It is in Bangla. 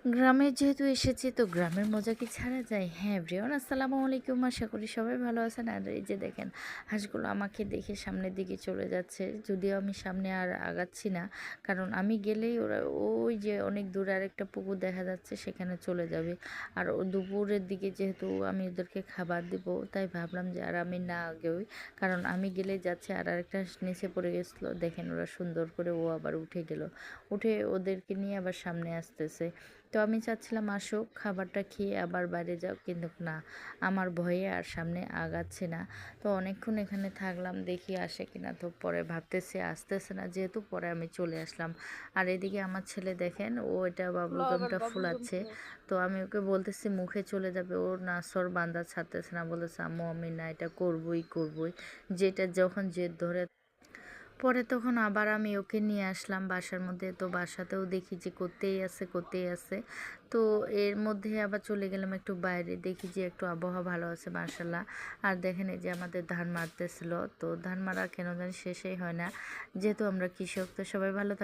গ্রামে যেহেতু এসেছি তো গ্রামের মজা কি ছাড়া যায়? হ্যাঁ এভরিওয়ান আসসালামু আলাইকুম। আশা করি সবাই ভালো আছেন। আর এই যে দেখেন হাঁসগুলো আমাকে দেখে সামনের দিকে চলে যাচ্ছে। যদিও আমি সামনে আর আগাচ্ছি না। কারণ আমি গেলেই ওরা ওই যে অনেক দূরে আরেকটা পুকুর দেখা যাচ্ছে সেখানে চলে যাবে। আর ও দুপুরের দিকে যেহেতু আমি ওদেরকে খাবার দিব তাই ভাবলাম যে আর আমি না আগেই, কারণ আমি গেলেই যাচ্ছে আর আরেকটা হাঁস নিচে পড়ে গেছিলো। দেখেন ওরা সুন্দর করে ও আবার উঠে গেল। উঠে ওদেরকে নিয়ে আবার সামনে আসতেছে। তো আমি চাচ্ছিলাম আসুক খাবারটা খেয়ে আবার বাইরে যাও, কিন্তু না, আমার ভয়ে আর সামনে আগাচ্ছে না। তো অনেকক্ষণ এখানে থাকলাম, দেখি আসে কিনা। তো পরে ভাবতেছি আসতেছে না, যেহেতু পরে আমি চলে আসলাম। আর এদিকে আমার ছেলে দেখেন ও এটা বাবলুগামটা ফুলাচ্ছে। তো আমি ওকে বলতেছি মুখে চলে যাবে, ও না সর বান্দা ছাড়তেছে না, বলেছে আম্মু আমি না এটা করবই করবই, যেটা যখন জেদ ধরে। পরে তখন আবার আমি ওকে নিয়ে আসলাম বাসার মধ্যে। তো বাসাতেও দেখি যে করতেই আছে করতেই আছে। তো এর মধ্যে আবার চলে গেলাম একটু বাইরে, দেখি যে একটু আবহাওয়া ভালো আছে মার্শাল্লাহ। আর দেখেন এই যে আমাদের ধান মারতেছিল, তো ধান মারা কেন জানি শেষই হয় না, যেহেতু আমরা কৃষক। তো সবাই ভালো থাক।